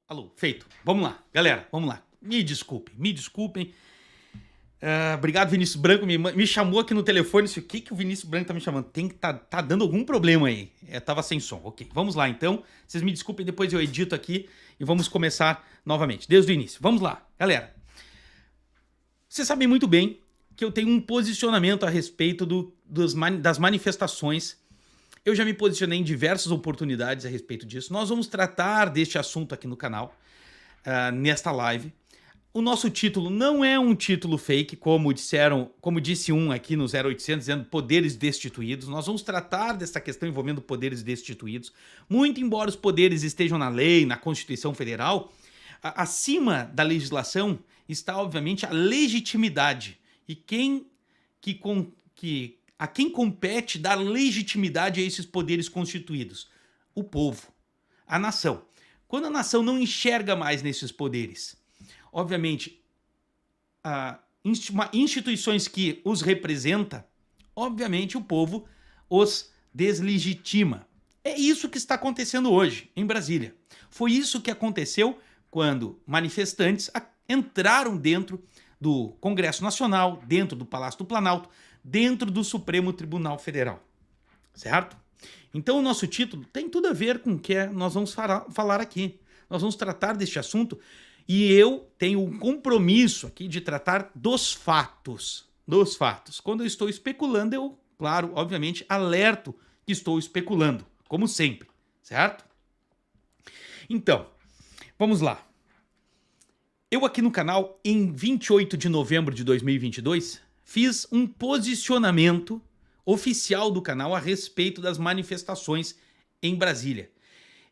Alô, feito. Vamos lá, galera, vamos lá. Me desculpem. Obrigado, Vinícius Branco. Me chamou aqui no telefone. Disse, o que o Vinícius Branco tá me chamando? Tem que tá dando algum problema aí. Tava sem som. Ok, vamos lá então. Vocês me desculpem, depois eu edito aqui e vamos começar novamente, desde o início. Vamos lá, galera. Vocês sabem muito bem que eu tenho um posicionamento a respeito das manifestações. Eu já me posicionei em diversas oportunidades a respeito disso. Nós vamos tratar deste assunto aqui no canal, nesta live. O nosso título não é um título fake, como disse um aqui no 0800, dizendo poderes destituídos. Nós vamos tratar dessa questão envolvendo poderes destituídos. Muito embora os poderes estejam na lei, na Constituição Federal, acima da legislação está, obviamente, a legitimidade. E a quem compete dar legitimidade a esses poderes constituídos? O povo, a nação. Quando a nação não enxerga mais nesses poderes, obviamente, instituições que os representam, obviamente o povo os deslegitima. É isso que está acontecendo hoje em Brasília. Foi isso que aconteceu quando manifestantes entraram dentro do Congresso Nacional, dentro do Palácio do Planalto, dentro do Supremo Tribunal Federal, certo? Então o nosso título tem tudo a ver com o que nós vamos falar aqui. Nós vamos tratar deste assunto e eu tenho um compromisso aqui de tratar dos fatos. Dos fatos. Quando eu estou especulando, eu, claro, obviamente, alerto que estou especulando, como sempre, certo? Então, vamos lá. Eu aqui no canal, em 28 de novembro de 2022, fiz um posicionamento oficial do canal a respeito das manifestações em Brasília.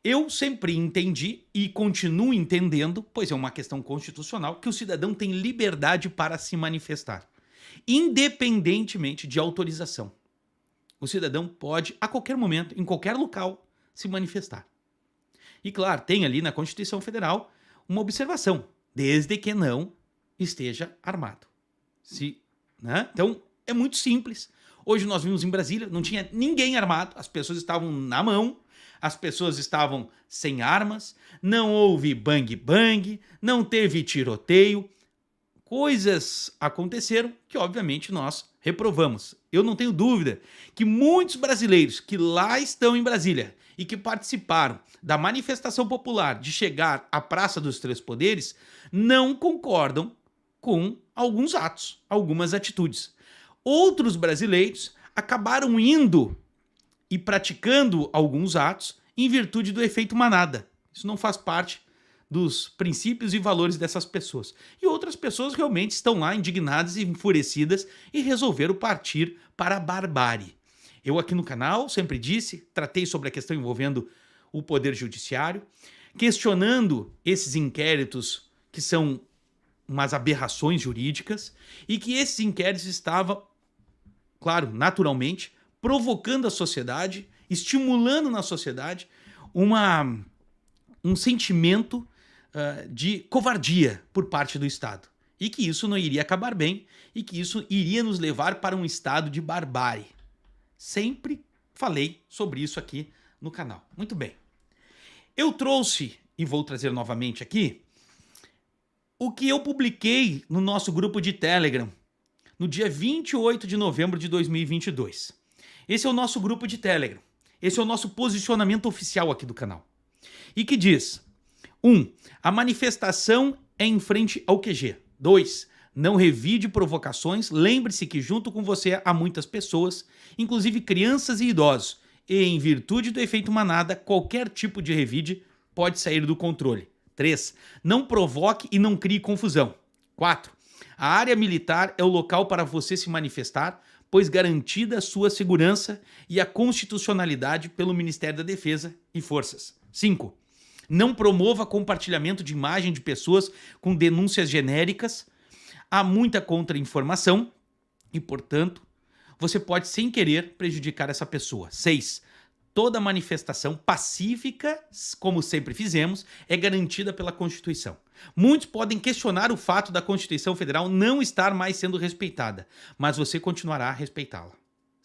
Eu sempre entendi e continuo entendendo, pois é uma questão constitucional, que o cidadão tem liberdade para se manifestar, independentemente de autorização. O cidadão pode, a qualquer momento, em qualquer local, se manifestar. E claro, tem ali na Constituição Federal uma observação, desde que não esteja armado. Né? Então, é muito simples. Hoje nós vimos em Brasília, não tinha ninguém armado, as pessoas estavam na mão, as pessoas estavam sem armas, não houve bang-bang, não teve tiroteio. Coisas aconteceram que, obviamente, nós reprovamos. Eu não tenho dúvida que muitos brasileiros que lá estão em Brasília e que participaram da manifestação popular de chegar à Praça dos Três Poderes não concordam com alguns atos, algumas atitudes. Outros brasileiros acabaram indo e praticando alguns atos em virtude do efeito manada. Isso não faz parte dos princípios e valores dessas pessoas. E outras pessoas realmente estão lá indignadas e enfurecidas e resolveram partir para a barbárie. Eu aqui no canal sempre disse, tratei sobre a questão envolvendo o Poder Judiciário, questionando esses inquéritos que são umas aberrações jurídicas e que esses inquéritos estavam, claro, naturalmente, provocando a sociedade, estimulando na sociedade um sentimento de covardia por parte do Estado. E que isso não iria acabar bem e que isso iria nos levar para um estado de barbárie. Sempre falei sobre isso aqui no canal. Muito bem. Eu trouxe, e vou trazer novamente aqui, o que eu publiquei no nosso grupo de Telegram no dia 28 de novembro de 2022. Esse é o nosso grupo de Telegram. Esse é o nosso posicionamento oficial aqui do canal. E que diz: 1. A manifestação é em frente ao QG. 2. Não revide provocações. Lembre-se que junto com você há muitas pessoas, inclusive crianças e idosos. E em virtude do efeito manada, qualquer tipo de revide pode sair do controle. 3. Não provoque e não crie confusão. 4. A área militar é o local para você se manifestar, pois garantida a sua segurança e a constitucionalidade pelo Ministério da Defesa e Forças. 5. Não promova compartilhamento de imagem de pessoas com denúncias genéricas. Há muita contra-informação e, portanto, você pode, sem querer, prejudicar essa pessoa. 6. Toda manifestação pacífica, como sempre fizemos, é garantida pela Constituição. Muitos podem questionar o fato da Constituição Federal não estar mais sendo respeitada, mas você continuará a respeitá-la.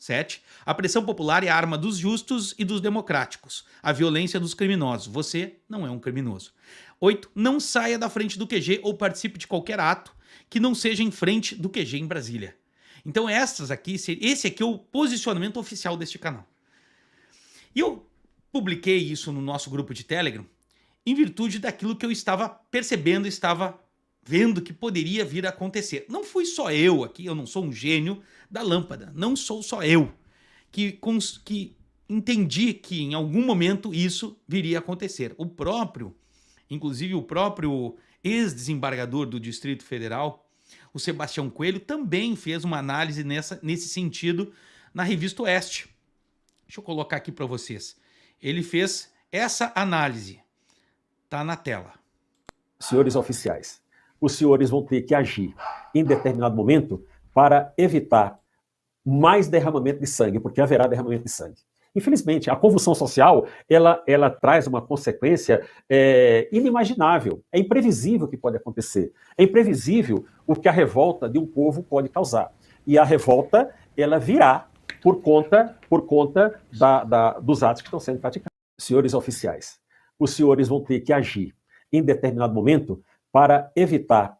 7. A pressão popular é a arma dos justos e dos democráticos. A violência dos criminosos. Você não é um criminoso. 8. Não saia da frente do QG ou participe de qualquer ato que não seja em frente do QG em Brasília. Então esse aqui é o posicionamento oficial deste canal. E eu publiquei isso no nosso grupo de Telegram em virtude daquilo que eu estava percebendo, estava vendo que poderia vir a acontecer. Não fui só eu aqui, eu não sou um gênio da lâmpada, não sou só eu que entendi que em algum momento isso viria a acontecer. Inclusive o próprio ex-desembargador do Distrito Federal, o Sebastião Coelho, também fez uma análise nesse sentido na revista Oeste. Deixa eu colocar aqui para vocês. Ele fez essa análise. Tá na tela. Senhores oficiais, os senhores vão ter que agir em determinado momento para evitar mais derramamento de sangue, porque haverá derramamento de sangue. Infelizmente, a convulsão social, ela traz uma consequência inimaginável. É imprevisível o que pode acontecer. É imprevisível o que a revolta de um povo pode causar. E a revolta, ela virá por conta dos atos que estão sendo praticados. Senhores oficiais, os senhores vão ter que agir em determinado momento para evitar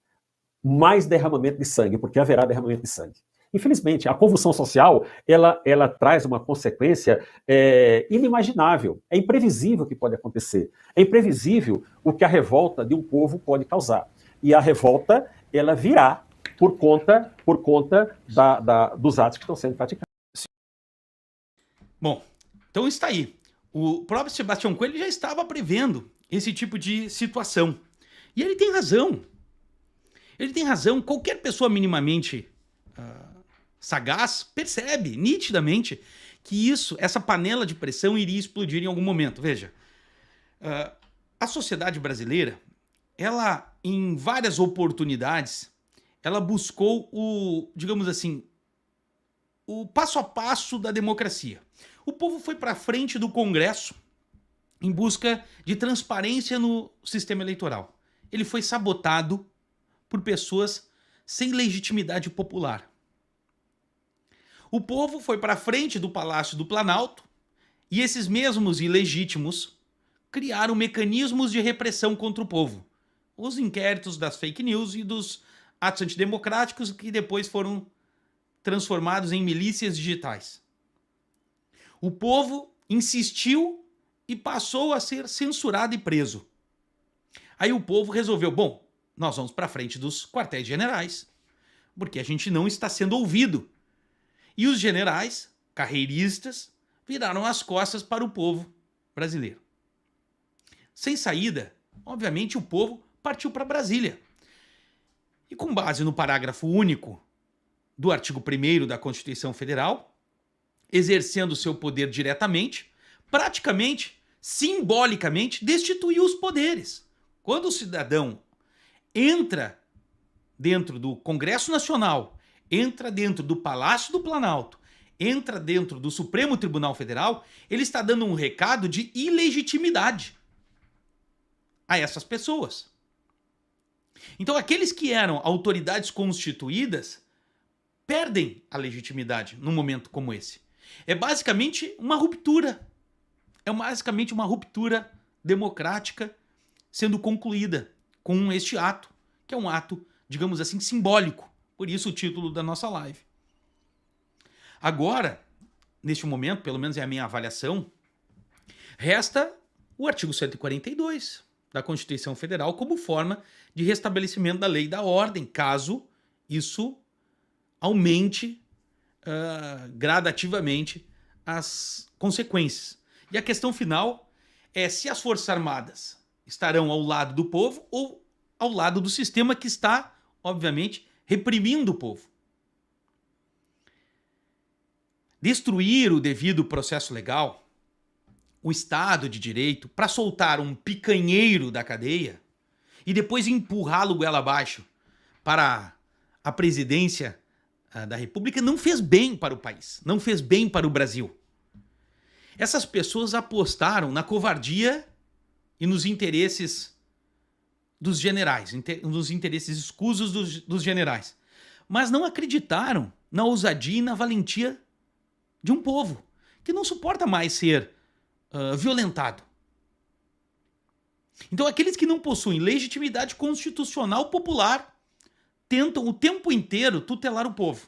mais derramamento de sangue, porque haverá derramamento de sangue. Infelizmente, a convulsão social, ela traz uma consequência inimaginável. É imprevisível o que pode acontecer. É imprevisível o que a revolta de um povo pode causar. E a revolta, ela virá por conta dos atos que estão sendo praticados. Bom, então está aí. O próprio Sebastião Coelho já estava prevendo esse tipo de situação. E ele tem razão. Ele tem razão. Qualquer pessoa minimamente sagaz percebe nitidamente que essa panela de pressão iria explodir em algum momento. Veja, a sociedade brasileira, ela, em várias oportunidades, ela buscou digamos assim, o passo a passo da democracia. O povo foi para frente do Congresso em busca de transparência no sistema eleitoral. Ele foi sabotado por pessoas sem legitimidade popular. O povo foi para frente do Palácio do Planalto e esses mesmos ilegítimos criaram mecanismos de repressão contra o povo. Os inquéritos das fake news e dos atos antidemocráticos que depois foram transformados em milícias digitais. O povo insistiu e passou a ser censurado e preso. Aí o povo resolveu, bom, nós vamos para frente dos quartéis generais, porque a gente não está sendo ouvido. E os generais, carreiristas, viraram as costas para o povo brasileiro. Sem saída, obviamente o povo partiu para Brasília. E com base no parágrafo único do artigo 1º da Constituição Federal, exercendo seu poder diretamente, praticamente, simbolicamente, destituiu os poderes. Quando o cidadão entra dentro do Congresso Nacional, entra dentro do Palácio do Planalto, entra dentro do Supremo Tribunal Federal, ele está dando um recado de ilegitimidade a essas pessoas. Então, aqueles que eram autoridades constituídas perdem a legitimidade num momento como esse. É basicamente uma ruptura. É basicamente uma ruptura democrática sendo concluída com este ato, que é um ato, digamos assim, simbólico. Por isso o título da nossa live. Agora, neste momento, pelo menos é a minha avaliação, resta o artigo 142 da Constituição Federal como forma de restabelecimento da lei e da ordem, caso isso aumente gradativamente as consequências. E a questão final é se as Forças Armadas estarão ao lado do povo ou ao lado do sistema que está, obviamente, reprimindo o povo. Destruir o devido processo legal, o Estado de Direito, para soltar um picanheiro da cadeia e depois empurrá-lo goela abaixo para a presidência da República, não fez bem para o país, não fez bem para o Brasil. Essas pessoas apostaram na covardia e nos interesses dos generais, nos interesses escusos dos generais, mas não acreditaram na ousadia e na valentia de um povo que não suporta mais ser violentado. Então, aqueles que não possuem legitimidade constitucional popular tentam o tempo inteiro tutelar o povo.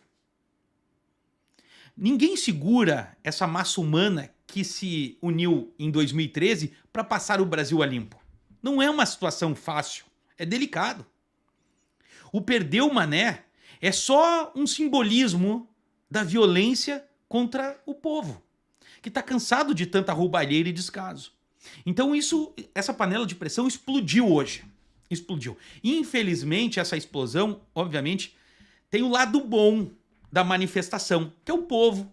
Ninguém segura essa massa humana que se uniu em 2013 para passar o Brasil a limpo. Não é uma situação fácil, é delicado. O Perdeu Mané é só um simbolismo da violência contra o povo, que está cansado de tanta roubalheira e descaso. Então essa panela de pressão explodiu hoje. Explodiu. Infelizmente, essa explosão, obviamente, tem o lado bom da manifestação, que é o povo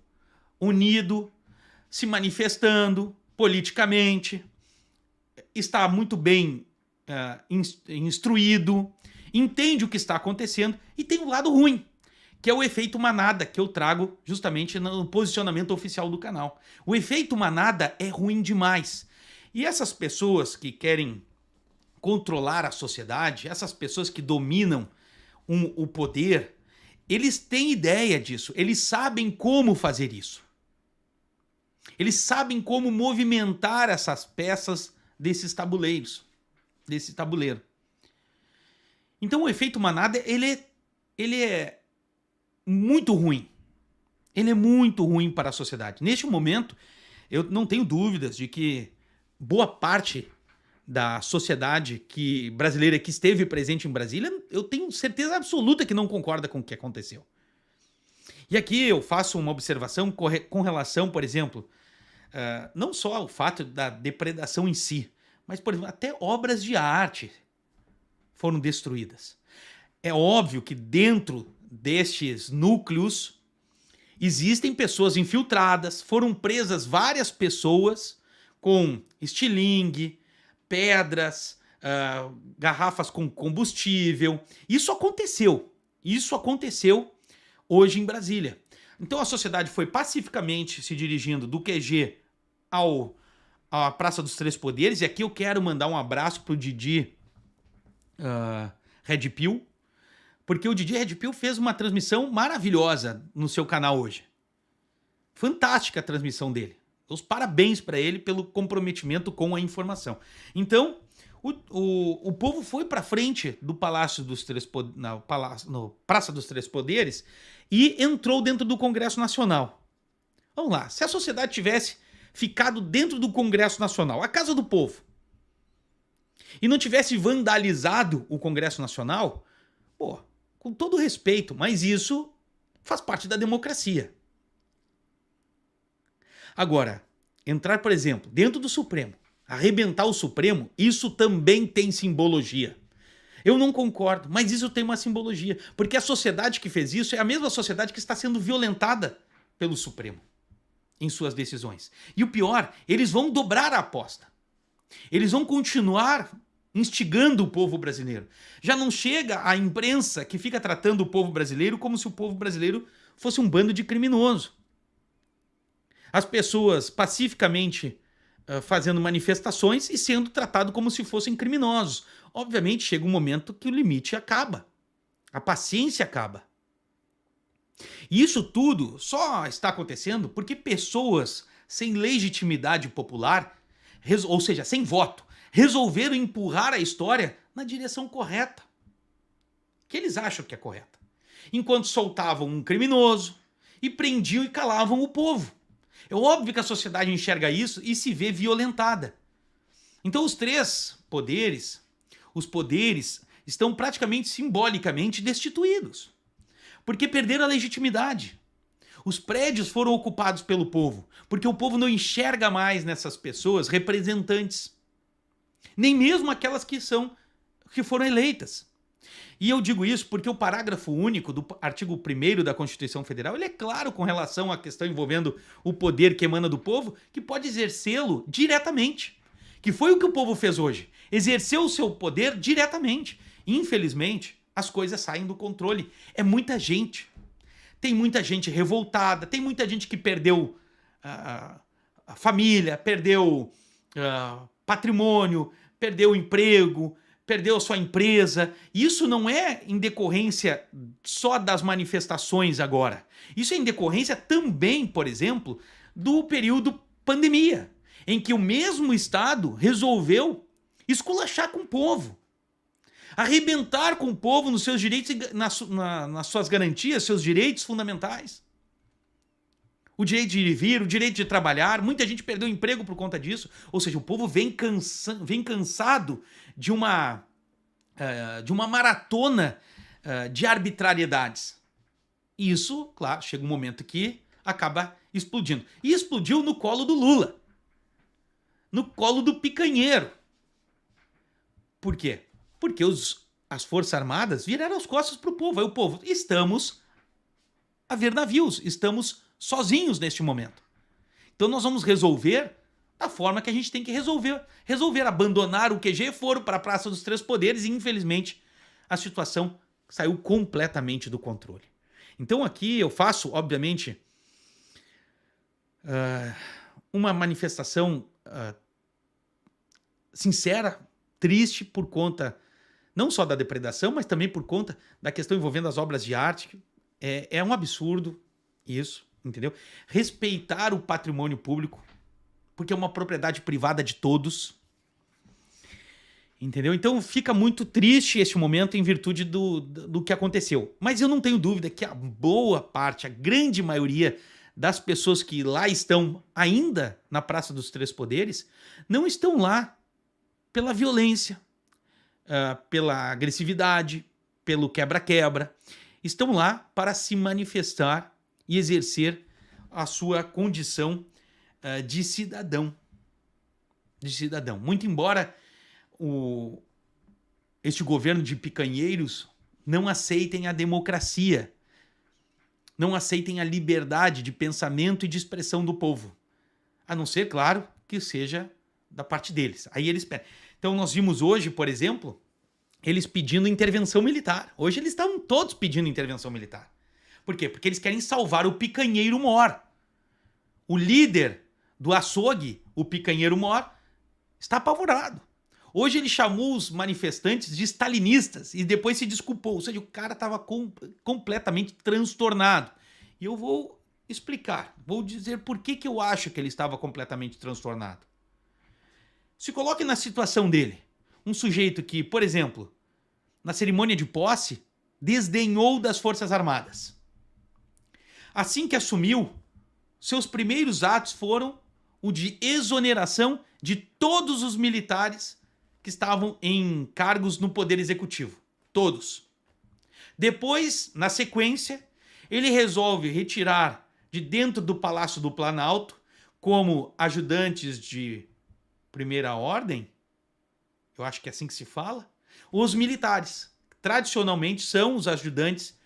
unido, se manifestando politicamente, está muito bem instruído, entende o que está acontecendo, e tem o lado ruim, que é o efeito manada, que eu trago justamente no posicionamento oficial do canal. O efeito manada é ruim demais. E essas pessoas que querem controlar a sociedade, essas pessoas que dominam o poder, eles têm ideia disso, eles sabem como fazer isso. Eles sabem como movimentar essas peças desses tabuleiros, desse tabuleiro. Então o efeito manada, ele é muito ruim. Ele é muito ruim para a sociedade. Neste momento, eu não tenho dúvidas de que boa parte da sociedade brasileira que esteve presente em Brasília, eu tenho certeza absoluta que não concorda com o que aconteceu. E aqui eu faço uma observação com relação, por exemplo, não só ao fato da depredação em si, mas, por exemplo, até obras de arte foram destruídas. É óbvio que dentro destes núcleos existem pessoas infiltradas, foram presas várias pessoas com estilingue, pedras, garrafas com combustível. Isso aconteceu hoje em Brasília. Então a sociedade foi pacificamente se dirigindo do QG à Praça dos Três Poderes, e aqui eu quero mandar um abraço pro Didi Red Pill, porque o Didi Red Pill fez uma transmissão maravilhosa no seu canal hoje. Fantástica a transmissão dele. Os parabéns para ele pelo comprometimento com a informação. Então, o povo foi para frente do Palácio dos Três no Praça dos Três Poderes e entrou dentro do Congresso Nacional. Vamos lá, se a sociedade tivesse ficado dentro do Congresso Nacional, a casa do povo, e não tivesse vandalizado o Congresso Nacional, com todo respeito, mas isso faz parte da democracia. Agora, entrar, por exemplo, dentro do Supremo, arrebentar o Supremo, isso também tem simbologia. Eu não concordo, mas isso tem uma simbologia, porque a sociedade que fez isso é a mesma sociedade que está sendo violentada pelo Supremo em suas decisões. E o pior, eles vão dobrar a aposta. Eles vão continuar instigando o povo brasileiro. Já não chega a imprensa que fica tratando o povo brasileiro como se o povo brasileiro fosse um bando de criminoso. As pessoas pacificamente fazendo manifestações e sendo tratados como se fossem criminosos. Obviamente, chega um momento que o limite acaba. A paciência acaba. E isso tudo só está acontecendo porque pessoas sem legitimidade popular, ou seja, sem voto, resolveram empurrar a história na direção correta, que eles acham que é correta. Enquanto soltavam um criminoso e prendiam e calavam o povo. É óbvio que a sociedade enxerga isso e se vê violentada. Então os três poderes, os poderes estão praticamente simbolicamente destituídos, porque perderam a legitimidade. Os prédios foram ocupados pelo povo, porque o povo não enxerga mais nessas pessoas representantes, nem mesmo aquelas que foram eleitas. E eu digo isso porque o parágrafo único do artigo 1º da Constituição Federal, ele é claro com relação à questão envolvendo o poder que emana do povo, que pode exercê-lo diretamente. Que foi o que o povo fez hoje. Exerceu o seu poder diretamente. Infelizmente, as coisas saem do controle. É muita gente. Tem muita gente revoltada, tem muita gente que perdeu a família, perdeu patrimônio, perdeu emprego, perdeu a sua empresa. Isso não é em decorrência só das manifestações agora. Isso é em decorrência também, por exemplo, do período pandemia, em que o mesmo Estado resolveu esculachar com o povo, arrebentar com o povo nos seus direitos, nas suas garantias, seus direitos fundamentais. O direito de ir e vir, o direito de trabalhar. Muita gente perdeu o emprego por conta disso. Ou seja, o povo vem cansado de uma maratona de arbitrariedades. E isso, claro, chega um momento que acaba explodindo. E explodiu no colo do Lula. No colo do picanheiro. Por quê? Porque as Forças Armadas viraram as costas para o povo. Aí o povo, estamos a ver navios, estamos sozinhos neste momento. Então nós vamos resolver da forma que a gente tem que resolver. Abandonar o QG, foram para a Praça dos Três Poderes e, infelizmente, a situação saiu completamente do controle. Então aqui eu faço, obviamente, uma manifestação sincera, triste por conta não só da depredação, mas também por conta da questão envolvendo as obras de arte. É um absurdo isso, entendeu? Respeitar o patrimônio público, porque é uma propriedade privada de todos, entendeu? Então fica muito triste este momento em virtude do que aconteceu. Mas eu não tenho dúvida que a boa parte, a grande maioria das pessoas que lá estão ainda na Praça dos Três Poderes, não estão lá pela violência, pela agressividade, pelo quebra-quebra. Estão lá para se manifestar e exercer a sua condição de cidadão. Muito embora este governo de picanheiros não aceitem a democracia, não aceitem a liberdade de pensamento e de expressão do povo. A não ser, claro, que seja da parte deles. Aí eles pedem. Então nós vimos hoje, por exemplo, eles pedindo intervenção militar. Hoje eles estão todos pedindo intervenção militar. Por quê? Porque eles querem salvar o picanheiro Mor. O líder do açougue, o picanheiro Mor, está apavorado. Hoje ele chamou os manifestantes de stalinistas e depois se desculpou. Ou seja, o cara estava completamente transtornado. E eu vou explicar, vou dizer por que eu acho que ele estava completamente transtornado. Se coloque na situação dele. Um sujeito que, por exemplo, na cerimônia de posse, desdenhou das Forças Armadas. Assim que assumiu, seus primeiros atos foram o de exoneração de todos os militares que estavam em cargos no Poder Executivo. Todos. Depois, na sequência, ele resolve retirar de dentro do Palácio do Planalto, como ajudantes de primeira ordem, eu acho que é assim que se fala, os militares. Tradicionalmente são os ajudantes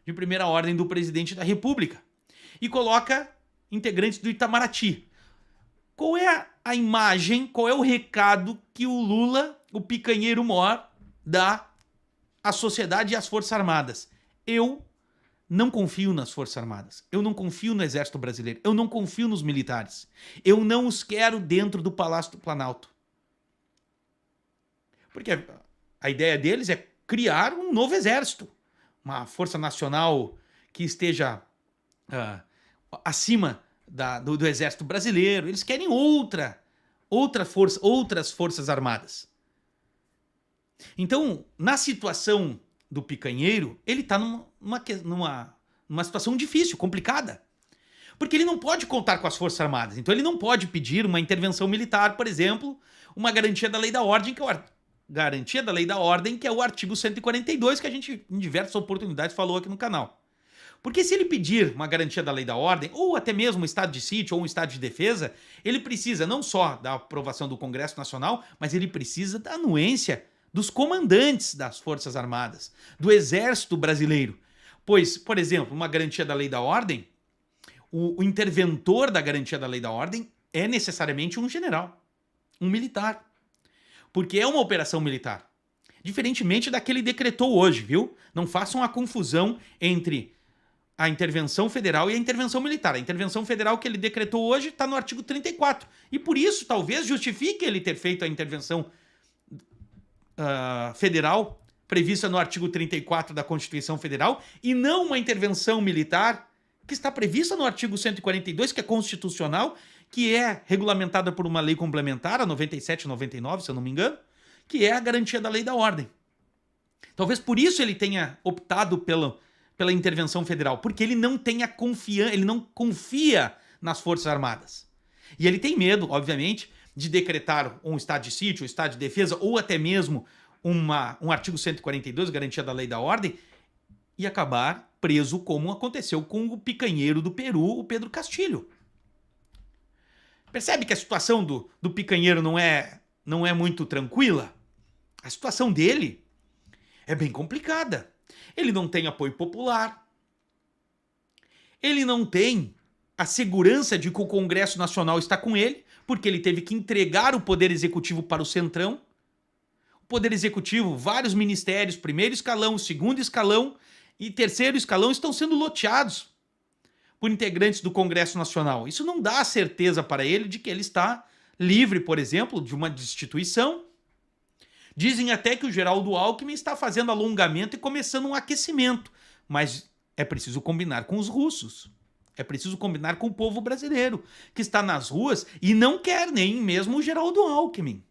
de primeira ordem do presidente da República. E coloca integrantes do Itamaraty. Qual é a imagem, qual é o recado que o Lula, o picanheiro Mor, dá à sociedade e às Forças Armadas? Eu não confio nas Forças Armadas. Eu não confio no Exército Brasileiro. Eu não confio nos militares. Eu não os quero dentro do Palácio do Planalto. Porque a ideia deles é criar um novo exército. Uma força nacional que esteja acima do Exército Brasileiro. Eles querem outras Forças Armadas. Então, na situação do picanheiro, ele está numa situação difícil, complicada. Porque ele não pode contar com as Forças Armadas. Então ele não pode pedir uma intervenção militar, por exemplo, uma garantia da lei da ordem, que é o artigo 142, que a gente, em diversas oportunidades, falou aqui no canal. Porque se ele pedir uma garantia da lei da ordem, ou até mesmo um estado de sítio ou um estado de defesa, ele precisa não só da aprovação do Congresso Nacional, mas ele precisa da anuência dos comandantes das Forças Armadas, do Exército Brasileiro. Pois, por exemplo, uma garantia da lei da ordem, o interventor da garantia da lei da ordem é necessariamente um general, um militar. Porque é uma operação militar. Diferentemente da que ele decretou hoje, viu? Não façam a confusão entre a intervenção federal e a intervenção militar. A intervenção federal que ele decretou hoje está no artigo 34. E por isso, talvez, justifique ele ter feito a intervenção federal prevista no artigo 34 da Constituição Federal e não uma intervenção militar que está prevista no artigo 142, que é constitucional, que é regulamentada por uma lei complementar, a 97 e 99, se eu não me engano, que é a garantia da lei e da ordem. Talvez por isso ele tenha optado pela intervenção federal, porque ele não ele não confia nas Forças Armadas. E ele tem medo, obviamente, de decretar um estado de sítio, um estado de defesa, ou até mesmo um artigo 142, garantia da lei e da ordem, e acabar preso como aconteceu com o picanheiro do Peru, o Pedro Castilho. Percebe que a situação do picanheiro não é muito tranquila? A situação dele é bem complicada. Ele não tem apoio popular. Ele não tem a segurança de que o Congresso Nacional está com ele, porque ele teve que entregar o Poder Executivo para o Centrão. O Poder Executivo, vários ministérios, primeiro escalão, segundo escalão e terceiro escalão estão sendo loteados por integrantes do Congresso Nacional. Isso não dá certeza para ele de que ele está livre, por exemplo, de uma destituição. Dizem até que o Geraldo Alckmin está fazendo alongamento e começando um aquecimento, mas é preciso combinar com os russos. É preciso combinar com o povo brasileiro, que está nas ruas e não quer nem mesmo o Geraldo Alckmin.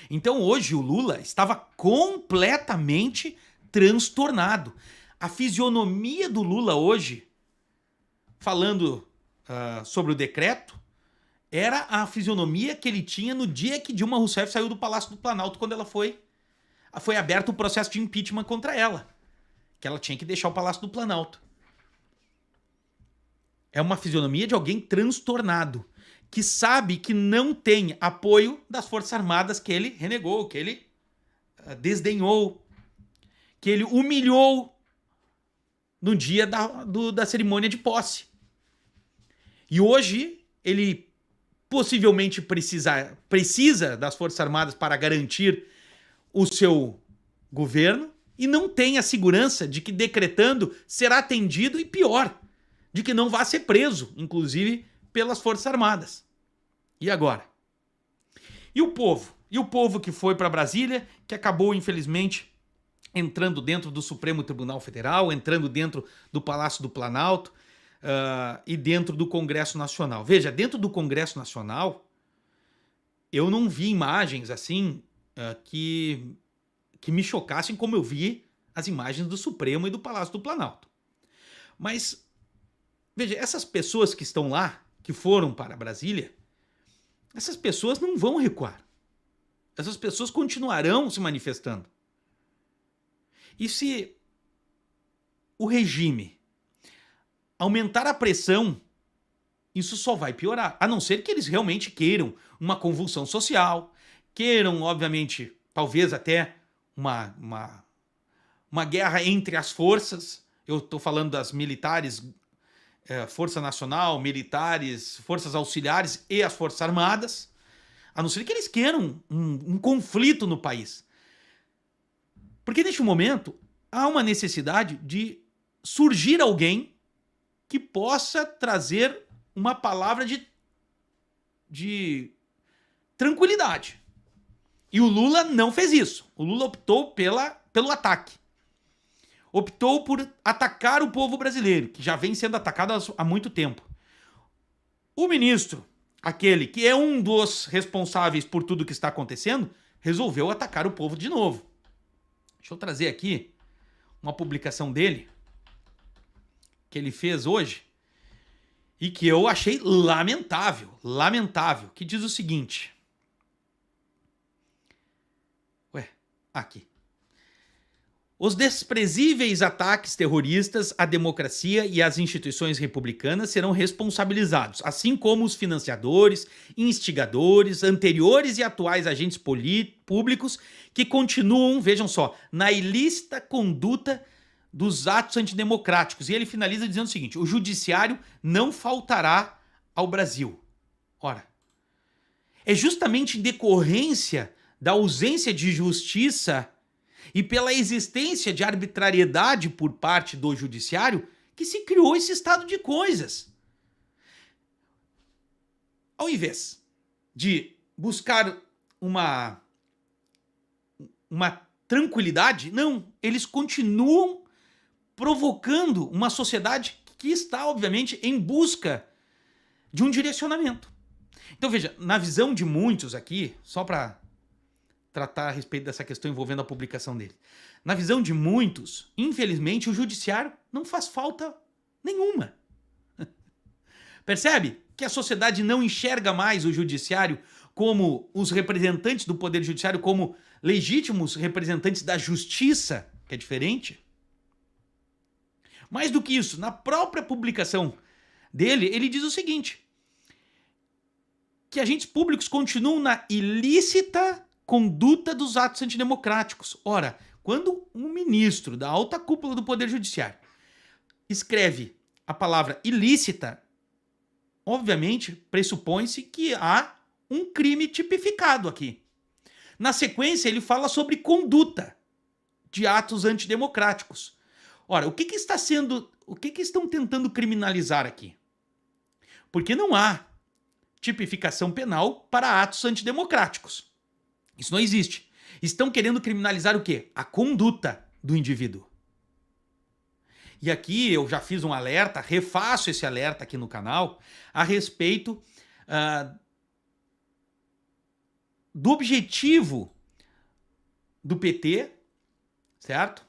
Então hoje o Lula estava completamente transtornado. A fisionomia do Lula hoje, falando sobre o decreto, era a fisionomia que ele tinha no dia que Dilma Rousseff saiu do Palácio do Planalto, quando ela foi aberto o processo de impeachment contra ela, que ela tinha que deixar o Palácio do Planalto. É uma fisionomia de alguém transtornado, que sabe que não tem apoio das Forças Armadas, que ele renegou, que ele desdenhou, que ele humilhou no dia da cerimônia de posse. E hoje ele possivelmente precisa das Forças Armadas para garantir o seu governo e não tem a segurança de que decretando será atendido e pior, de que não vá ser preso, inclusive pelas Forças Armadas. E agora? E o povo? E o povo que foi para Brasília, que acabou, infelizmente, entrando dentro do Supremo Tribunal Federal, entrando dentro do Palácio do Planalto e dentro do Congresso Nacional. Veja, dentro do Congresso Nacional, eu não vi imagens assim que me chocassem como eu vi as imagens do Supremo e do Palácio do Planalto. Mas, veja, essas pessoas que estão lá, que foram para Brasília, essas pessoas não vão recuar. Essas pessoas continuarão se manifestando. E se o regime aumentar a pressão, isso só vai piorar. A não ser que eles realmente queiram uma convulsão social, queiram, obviamente, talvez até uma guerra entre as forças. Eu estou falando das militares, Força Nacional, militares, forças auxiliares e as Forças Armadas. A não ser que eles queiram um conflito no país. Porque neste momento há uma necessidade de surgir alguém que possa trazer uma palavra de tranquilidade. E o Lula não fez isso. O Lula optou pelo ataque. Optou por atacar o povo brasileiro, que já vem sendo atacado há muito tempo. O ministro, aquele que é um dos responsáveis por tudo que está acontecendo, resolveu atacar o povo de novo. Deixa eu trazer aqui uma publicação dele, que ele fez hoje, e que eu achei lamentável, que diz o seguinte. Aqui. Os desprezíveis ataques terroristas à democracia e às instituições republicanas serão responsabilizados, assim como os financiadores, instigadores, anteriores e atuais agentes públicos que continuam, vejam só, na ilícita conduta dos atos antidemocráticos. E ele finaliza dizendo o seguinte: o judiciário não faltará ao Brasil. Ora, é justamente em decorrência da ausência de justiça e pela existência de arbitrariedade por parte do judiciário que se criou esse estado de coisas. Ao invés de buscar uma uma tranquilidade? Não, eles continuam provocando uma sociedade que está, obviamente, em busca de um direcionamento. Então, veja, na visão de muitos aqui, só para tratar a respeito dessa questão envolvendo a publicação dele, na visão de muitos, infelizmente, o judiciário não faz falta nenhuma. Percebe que a sociedade não enxerga mais o judiciário como os representantes do poder judiciário, como legítimos representantes da justiça, que é diferente? Mais do que isso, na própria publicação dele, ele diz o seguinte, que agentes públicos continuam na ilícita conduta dos atos antidemocráticos. Ora, quando um ministro da alta cúpula do Poder Judiciário escreve a palavra ilícita, obviamente pressupõe-se que há um crime tipificado aqui. Na sequência, ele fala sobre conduta de atos antidemocráticos. Ora, o que estão tentando criminalizar aqui? Porque não há tipificação penal para atos antidemocráticos. Isso não existe. Estão querendo criminalizar o quê? A conduta do indivíduo. E aqui eu já fiz um alerta, refaço esse alerta aqui no canal, a respeito do objetivo do PT, certo?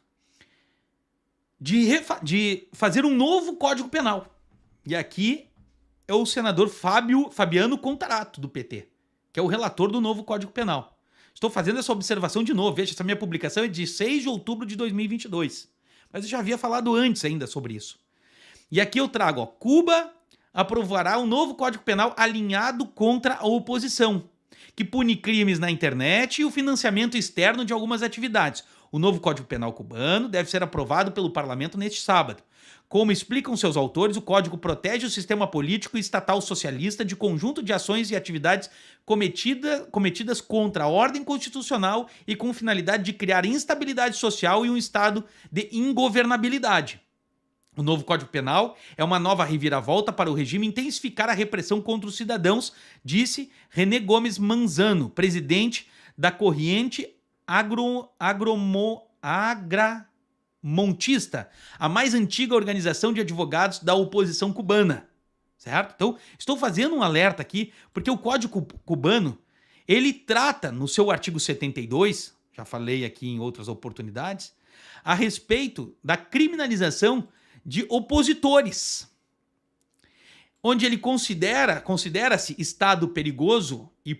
De fazer um novo Código Penal. E aqui é o senador Fabiano Contarato, do PT, que é o relator do novo Código Penal. Estou fazendo essa observação de novo. Veja, essa minha publicação é de 6 de outubro de 2022. Mas eu já havia falado antes ainda sobre isso. E aqui eu trago, Cuba aprovará um novo Código Penal alinhado contra a oposição, que pune crimes na internet e o financiamento externo de algumas atividades. O novo Código Penal cubano deve ser aprovado pelo parlamento neste sábado. Como explicam seus autores, o código protege o sistema político e estatal socialista de conjunto de ações e atividades cometidas contra a ordem constitucional e com finalidade de criar instabilidade social e um estado de ingovernabilidade. O novo Código Penal é uma nova reviravolta para o regime intensificar a repressão contra os cidadãos, disse René Gomes Manzano, presidente da Corrente Agramontista, a mais antiga organização de advogados da oposição cubana, certo? Então, estou fazendo um alerta aqui, porque o Código Cubano, ele trata, no seu artigo 72, já falei aqui em outras oportunidades, a respeito da criminalização de opositores, onde ele considera-se estado perigoso e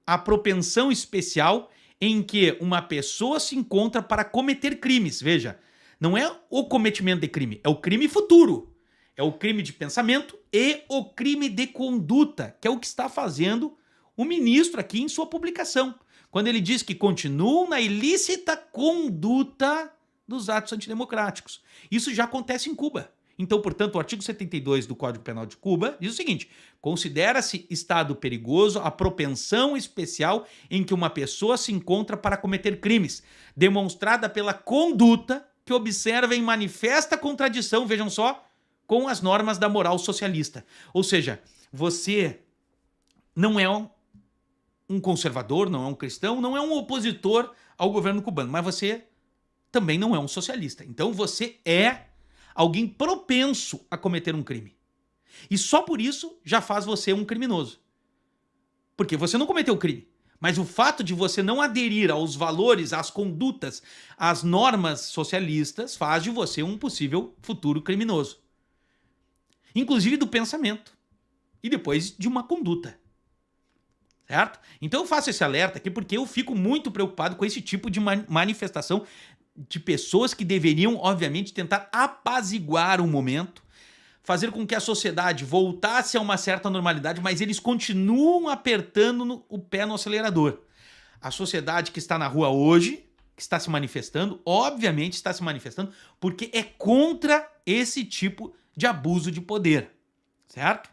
a propensão especial em que uma pessoa se encontra para cometer crimes. Veja, não é o cometimento de crime, é o crime futuro. É o crime de pensamento e o crime de conduta, que é o que está fazendo o ministro aqui em sua publicação, quando ele diz que continuam na ilícita conduta dos atos antidemocráticos. Isso já acontece em Cuba. Então, portanto, o artigo 72 do Código Penal de Cuba diz o seguinte: considera-se estado perigoso a propensão especial em que uma pessoa se encontra para cometer crimes, demonstrada pela conduta que observa em manifesta contradição, vejam só, com as normas da moral socialista. Ou seja, você não é um conservador, não é um cristão, não é um opositor ao governo cubano, mas você também não é um socialista. Então você é alguém propenso a cometer um crime. E só por isso já faz você um criminoso. Porque você não cometeu o crime. Mas o fato de você não aderir aos valores, às condutas, às normas socialistas, faz de você um possível futuro criminoso. Inclusive do pensamento. E depois de uma conduta. Certo? Então eu faço esse alerta aqui porque eu fico muito preocupado com esse tipo de manifestação de pessoas que deveriam, obviamente, tentar apaziguar o momento, fazer com que a sociedade voltasse a uma certa normalidade, mas eles continuam apertando o pé no acelerador. A sociedade que está na rua hoje, que está se manifestando, obviamente está se manifestando porque é contra esse tipo de abuso de poder, certo?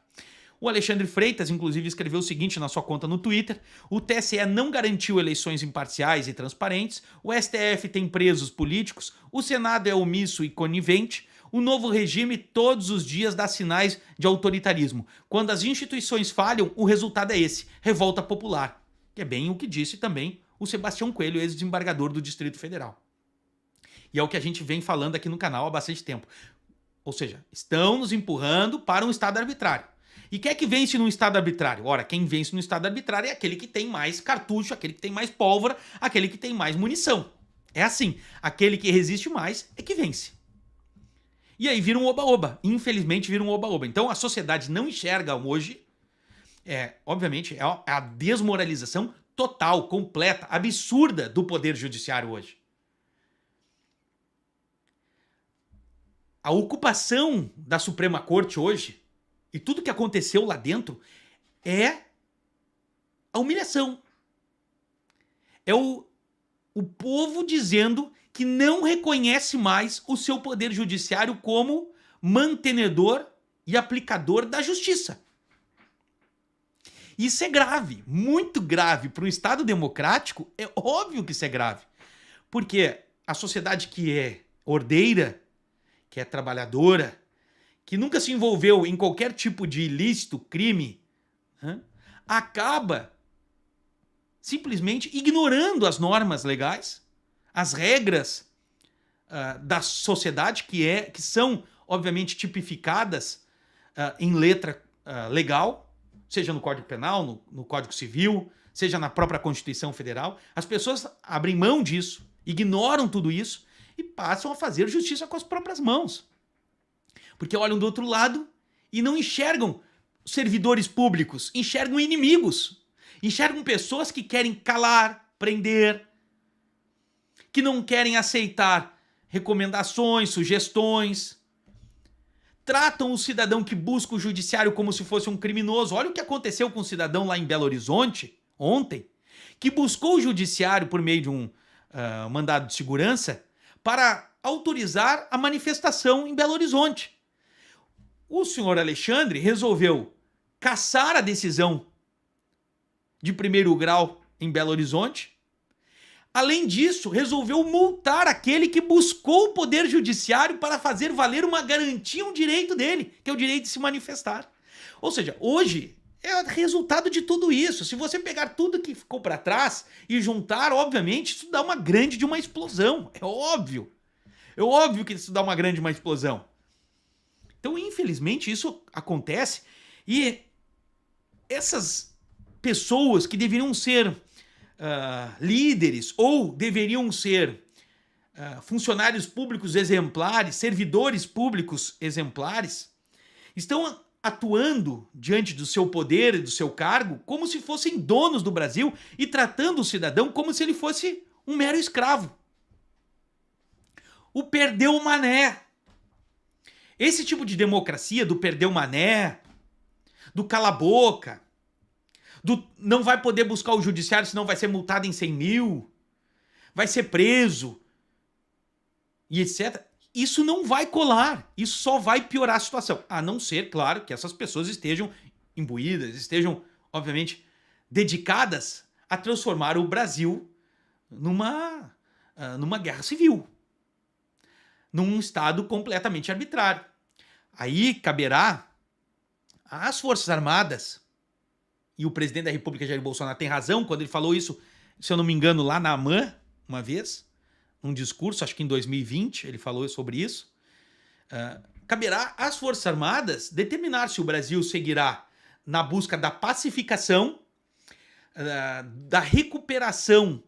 O Alexandre Freitas, inclusive, escreveu o seguinte na sua conta no Twitter: o TSE não garantiu eleições imparciais e transparentes, o STF tem presos políticos, o Senado é omisso e conivente, o novo regime todos os dias dá sinais de autoritarismo. Quando as instituições falham, o resultado é esse, revolta popular. Que é bem o que disse também o Sebastião Coelho, ex-desembargador do Distrito Federal. E é o que a gente vem falando aqui no canal há bastante tempo. Ou seja, estão nos empurrando para um Estado arbitrário. E quem é que vence num Estado arbitrário? Ora, quem vence no Estado arbitrário é aquele que tem mais cartucho, aquele que tem mais pólvora, aquele que tem mais munição. É assim, aquele que resiste mais é que vence. E aí vira um oba-oba. Infelizmente vira um oba-oba. Então a sociedade não enxerga hoje, obviamente, é a desmoralização total, completa, absurda do poder judiciário hoje. A ocupação da Suprema Corte hoje e tudo que aconteceu lá dentro é a humilhação. É o povo dizendo que não reconhece mais o seu poder judiciário como mantenedor e aplicador da justiça. Isso é grave, muito grave. Para um Estado democrático, é óbvio que isso é grave. Porque a sociedade que é ordeira, que é trabalhadora, que nunca se envolveu em qualquer tipo de ilícito, crime, acaba simplesmente ignorando as normas legais, as regras da sociedade, que são, obviamente, tipificadas em letra legal, seja no Código Penal, no Código Civil, seja na própria Constituição Federal. As pessoas abrem mão disso, ignoram tudo isso e passam a fazer justiça com as próprias mãos. Porque olham do outro lado e não enxergam servidores públicos, enxergam inimigos, enxergam pessoas que querem calar, prender, que não querem aceitar recomendações, sugestões, tratam o cidadão que busca o judiciário como se fosse um criminoso. Olha o que aconteceu com um cidadão lá em Belo Horizonte, ontem, que buscou o judiciário por meio de um mandado de segurança para autorizar a manifestação em Belo Horizonte. O senhor Alexandre resolveu cassar a decisão de primeiro grau em Belo Horizonte. Além disso, resolveu multar aquele que buscou o poder judiciário para fazer valer uma garantia, um direito dele, que é o direito de se manifestar. Ou seja, hoje é resultado de tudo isso. Se você pegar tudo que ficou para trás e juntar, obviamente, isso dá uma grande de uma explosão. É óbvio. É óbvio que isso dá uma grande de uma explosão. Então, infelizmente, isso acontece e essas pessoas que deveriam ser líderes ou deveriam ser funcionários públicos exemplares, servidores públicos exemplares, estão atuando diante do seu poder e do seu cargo como se fossem donos do Brasil e tratando o cidadão como se ele fosse um mero escravo. O perdeu o mané. Esse tipo de democracia do perdeu o mané, do cala a boca, do não vai poder buscar o judiciário senão vai ser multado em 100 mil, vai ser preso e etc. Isso não vai colar, isso só vai piorar a situação. A não ser, claro, que essas pessoas estejam imbuídas, estejam, obviamente, dedicadas a transformar o Brasil numa guerra civil, num Estado completamente arbitrário. Aí caberá às Forças Armadas, e o presidente da República, Jair Bolsonaro, tem razão quando ele falou isso, se eu não me engano, lá na AMAN, uma vez, num discurso, acho que em 2020, ele falou sobre isso. Caberá às Forças Armadas determinar se o Brasil seguirá na busca da pacificação, da recuperação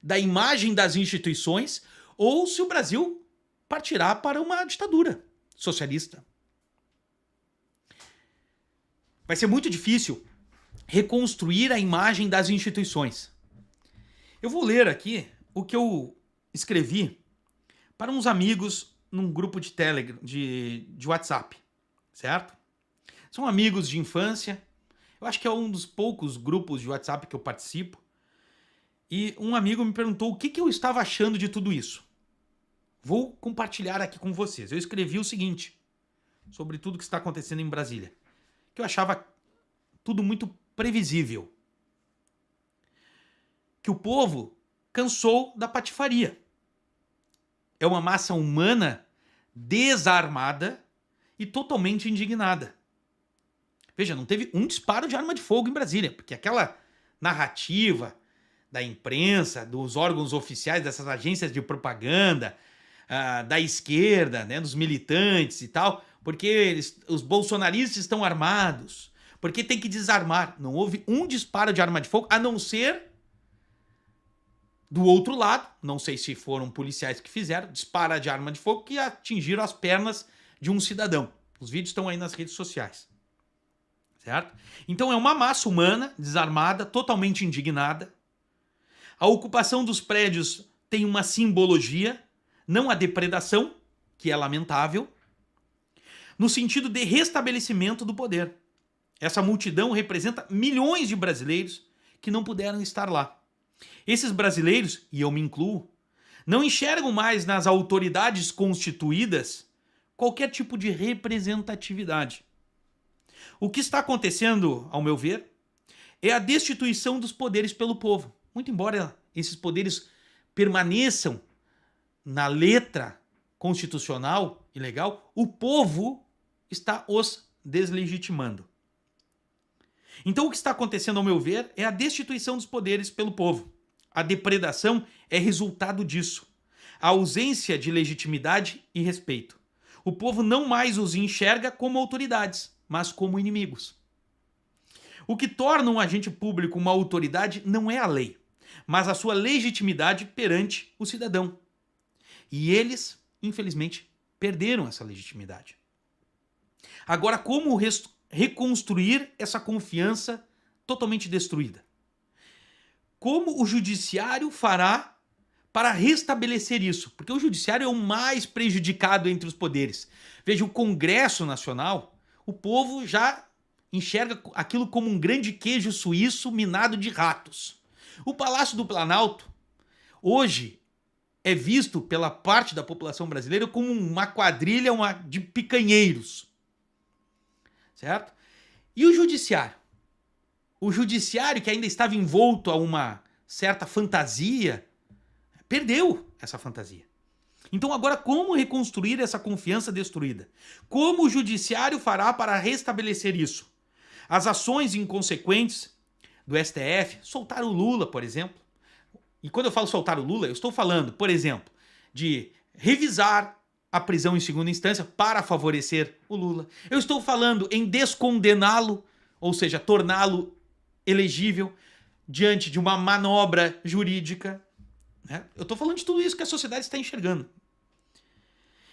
da imagem das instituições, ou se o Brasil partirá para uma ditadura socialista. Vai ser muito difícil reconstruir a imagem das instituições. Eu vou ler aqui o que eu escrevi para uns amigos num grupo de Telegram, de WhatsApp, certo? São amigos de infância. Eu acho que é um dos poucos grupos de WhatsApp que eu participo. E um amigo me perguntou o que eu estava achando de tudo isso. Vou compartilhar aqui com vocês. Eu escrevi o seguinte sobre tudo que está acontecendo em Brasília, que eu achava tudo muito previsível. Que o povo cansou da patifaria. É uma massa humana desarmada e totalmente indignada. Veja, não teve um disparo de arma de fogo em Brasília, porque aquela narrativa da imprensa, dos órgãos oficiais, dessas agências de propaganda, da esquerda, né, dos militantes e tal, porque os bolsonaristas estão armados, porque tem que desarmar. Não houve um disparo de arma de fogo, a não ser do outro lado, não sei se foram policiais que fizeram, disparo de arma de fogo que atingiram as pernas de um cidadão. Os vídeos estão aí nas redes sociais. Certo? Então é uma massa humana desarmada, totalmente indignada. A ocupação dos prédios tem uma simbologia, não a depredação, que é lamentável, no sentido de restabelecimento do poder. Essa multidão representa milhões de brasileiros que não puderam estar lá. Esses brasileiros, e eu me incluo, não enxergam mais nas autoridades constituídas qualquer tipo de representatividade. O que está acontecendo, ao meu ver, é a destituição dos poderes pelo povo. Muito embora esses poderes permaneçam na letra constitucional e legal, o povo está os deslegitimando. Então, o que está acontecendo, ao meu ver, é a destituição dos poderes pelo povo. A depredação é resultado disso. A ausência de legitimidade e respeito. O povo não mais os enxerga como autoridades, mas como inimigos. O que torna um agente público uma autoridade não é a lei, mas a sua legitimidade perante o cidadão. E eles, infelizmente, perderam essa legitimidade. Agora, como reconstruir essa confiança totalmente destruída? Como o judiciário fará para restabelecer isso? Porque o judiciário é o mais prejudicado entre os poderes. Veja, o Congresso Nacional, o povo já enxerga aquilo como um grande queijo suíço minado de ratos. O Palácio do Planalto, hoje, é visto pela parte da população brasileira como uma quadrilha de picanheiros. Certo? E o judiciário? O judiciário, que ainda estava envolto a uma certa fantasia, perdeu essa fantasia. Então agora, como reconstruir essa confiança destruída? Como o judiciário fará para restabelecer isso? As ações inconsequentes do STF, soltar o Lula, por exemplo. E quando eu falo soltar o Lula, eu estou falando, por exemplo, de revisar a prisão em segunda instância para favorecer o Lula. Eu estou falando em descondená-lo, ou seja, torná-lo elegível diante de uma manobra jurídica. Né? Eu estou falando de tudo isso que a sociedade está enxergando.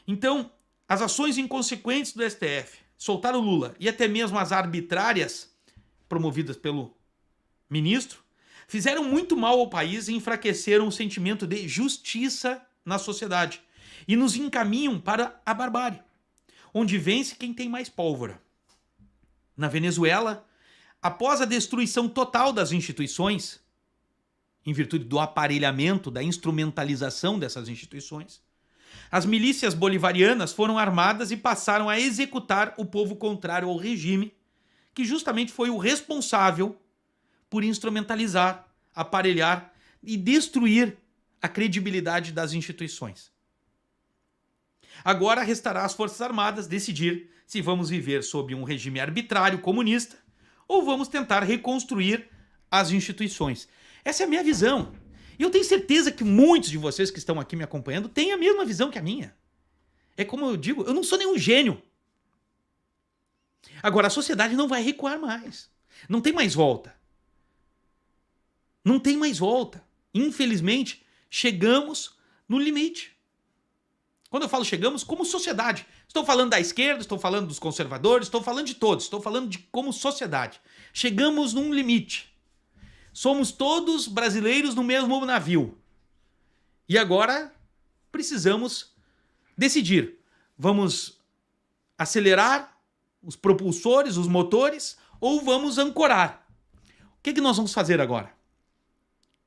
Então, as ações inconsequentes do STF, soltar o Lula e até mesmo as arbitrárias promovidas pelo ministro, fizeram muito mal ao país e enfraqueceram o sentimento de justiça na sociedade e nos encaminham para a barbárie, onde vence quem tem mais pólvora. Na Venezuela, após a destruição total das instituições, em virtude do aparelhamento, da instrumentalização dessas instituições, as milícias bolivarianas foram armadas e passaram a executar o povo contrário ao regime, que justamente foi o responsável por instrumentalizar, aparelhar e destruir a credibilidade das instituições. Agora restará às Forças Armadas decidir se vamos viver sob um regime arbitrário comunista ou vamos tentar reconstruir as instituições. Essa é a minha visão. E eu tenho certeza que muitos de vocês que estão aqui me acompanhando têm a mesma visão que a minha. É como eu digo, eu não sou nenhum gênio. Agora, a sociedade não vai recuar mais. Não tem mais volta. Não tem mais volta. Infelizmente, chegamos no limite. Quando eu falo chegamos, como sociedade. Estou falando da esquerda, estou falando dos conservadores, estou falando de todos. Estou falando de como sociedade. Chegamos num limite. Somos todos brasileiros no mesmo navio. E agora precisamos decidir. Vamos acelerar os propulsores, os motores, ou vamos ancorar? O que nós vamos fazer agora?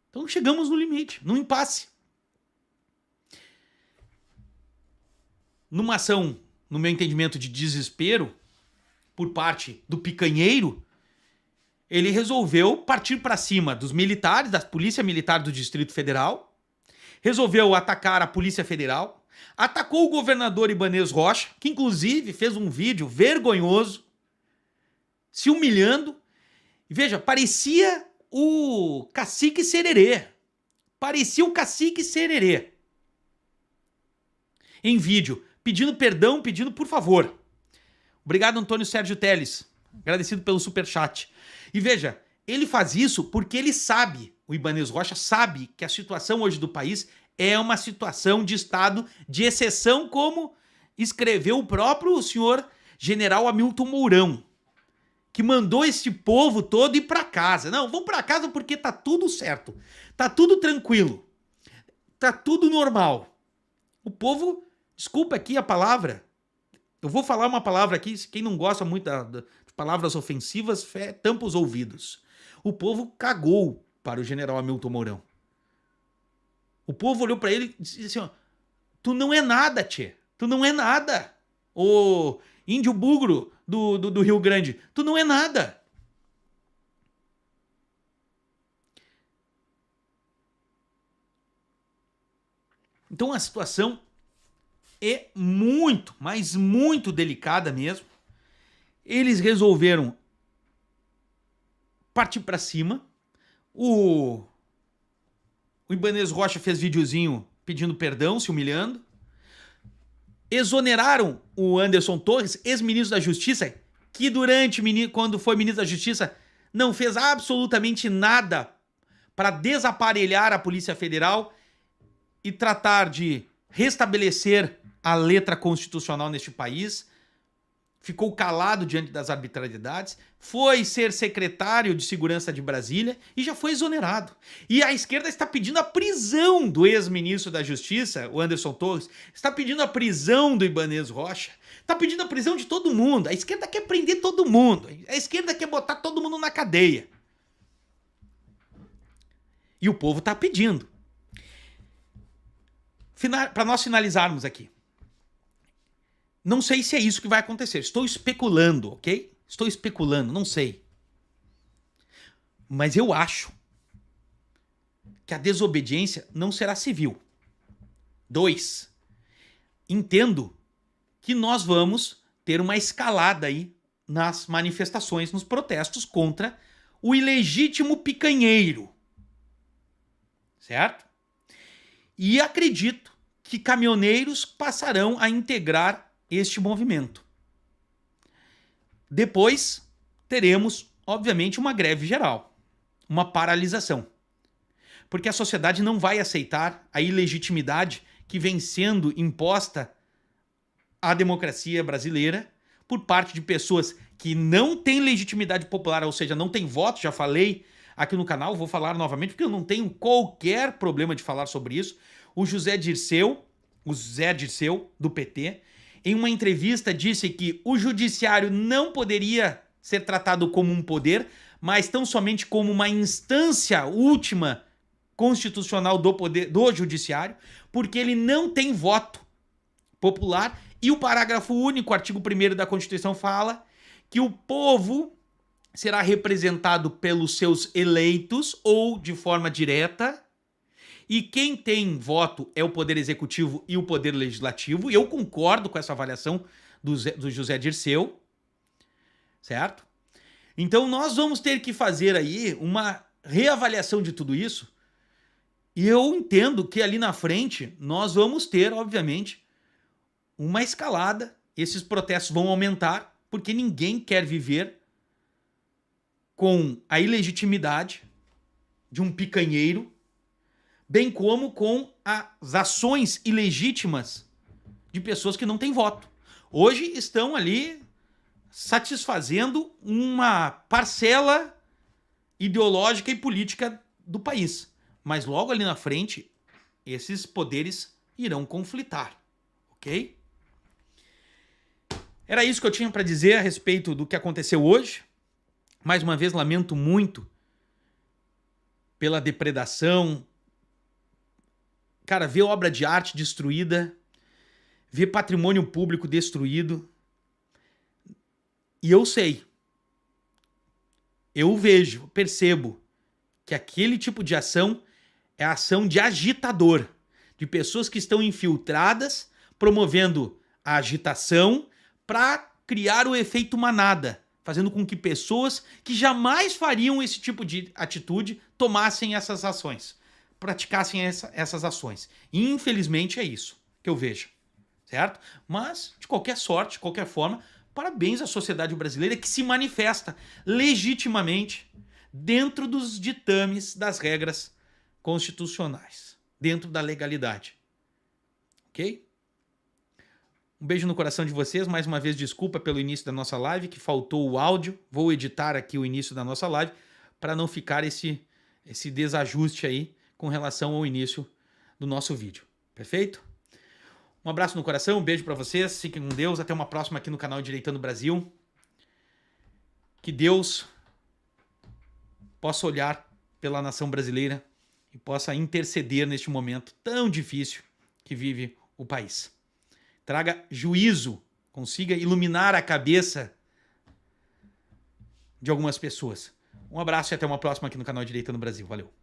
Então chegamos no limite, no impasse. Numa ação, no meu entendimento, de desespero, por parte do picanheiro, ele resolveu partir para cima dos militares, da Polícia Militar do Distrito Federal, resolveu atacar a Polícia Federal, atacou o governador Ibanez Rocha, que inclusive fez um vídeo vergonhoso, se humilhando. E veja, parecia o Cacique Sererê. Parecia o Cacique Sererê. Em vídeo, pedindo perdão, pedindo por favor. Obrigado, Antônio Sérgio Teles. Agradecido pelo superchat. E veja, ele faz isso porque ele sabe, o Ibanez Rocha sabe que a situação hoje do país é uma situação de estado de exceção, como escreveu o próprio senhor general Hamilton Mourão, que mandou esse povo todo ir para casa. Não, vão para casa porque tá tudo certo, tá tudo tranquilo, tá tudo normal. O povo, desculpa aqui a palavra, eu vou falar uma palavra aqui, quem não gosta muito de palavras ofensivas, tampa os ouvidos. O povo cagou para o general Hamilton Mourão. O povo olhou para ele e disse assim, ó, tu não é nada, tchê, tu não é nada. Ô índio bugro do Rio Grande, tu não é nada. Então a situação é muito, mas muito delicada mesmo. Eles resolveram partir para cima. O Ibanez Rocha fez videozinho pedindo perdão, se humilhando. Exoneraram o Anderson Torres, ex-ministro da Justiça, que quando foi ministro da Justiça, não fez absolutamente nada para desaparelhar a Polícia Federal e tratar de restabelecer a letra constitucional neste país. Ficou calado diante das arbitrariedades, foi ser secretário de Segurança de Brasília e já foi exonerado. E a esquerda está pedindo a prisão do ex-ministro da Justiça, o Anderson Torres, está pedindo a prisão do Ibanez Rocha, está pedindo a prisão de todo mundo. A esquerda quer prender todo mundo, a esquerda quer botar todo mundo na cadeia. E o povo está pedindo. Para nós finalizarmos aqui. Não sei se é isso que vai acontecer. Estou especulando, ok? Estou especulando, não sei. Mas eu acho que a desobediência não será civil. 2. Entendo que nós vamos ter uma escalada aí nas manifestações, nos protestos contra o ilegítimo picanheiro. Certo? E acredito que caminhoneiros passarão a integrar este movimento. Depois teremos, obviamente, uma greve geral, uma paralisação. Porque a sociedade não vai aceitar a ilegitimidade que vem sendo imposta à democracia brasileira por parte de pessoas que não têm legitimidade popular, ou seja, não têm voto, já falei aqui no canal, vou falar novamente, porque eu não tenho qualquer problema de falar sobre isso. O Zé Dirceu, do PT, em uma entrevista disse que o judiciário não poderia ser tratado como um poder, mas tão somente como uma instância última constitucional do judiciário, porque ele não tem voto popular e o parágrafo único, artigo 1º da Constituição fala que o povo será representado pelos seus eleitos ou de forma direta. E quem tem voto é o Poder Executivo e o Poder Legislativo. E eu concordo com essa avaliação do José Dirceu, certo? Então nós vamos ter que fazer aí uma reavaliação de tudo isso. E eu entendo que ali na frente nós vamos ter, obviamente, uma escalada. Esses protestos vão aumentar, porque ninguém quer viver com a ilegitimidade de um picanheiro, bem como com as ações ilegítimas de pessoas que não têm voto. Hoje estão ali satisfazendo uma parcela ideológica e política do país. Mas logo ali na frente, esses poderes irão conflitar, ok? Era isso que eu tinha para dizer a respeito do que aconteceu hoje. Mais uma vez, lamento muito pela depredação. Cara, ver obra de arte destruída, ver patrimônio público destruído. E eu sei, eu vejo, percebo que aquele tipo de ação é ação de agitador, de pessoas que estão infiltradas, promovendo a agitação para criar o efeito manada fazendo com que pessoas que jamais fariam esse tipo de atitude tomassem essas ações, praticassem essas ações. E, infelizmente, é isso que eu vejo, certo? Mas, de qualquer sorte, de qualquer forma, parabéns à sociedade brasileira que se manifesta legitimamente dentro dos ditames das regras constitucionais, dentro da legalidade. Ok? Um beijo no coração de vocês. Mais uma vez, desculpa pelo início da nossa live, que faltou o áudio. Vou editar aqui o início da nossa live para não ficar esse desajuste aí com relação ao início do nosso vídeo. Perfeito? Um abraço no coração, um beijo para vocês. Fiquem com Deus. Até uma próxima aqui no canal Direitando Brasil. Que Deus possa olhar pela nação brasileira e possa interceder neste momento tão difícil que vive o país. Traga juízo, consiga iluminar a cabeça de algumas pessoas. Um abraço e até uma próxima aqui no canal Direitando Brasil. Valeu!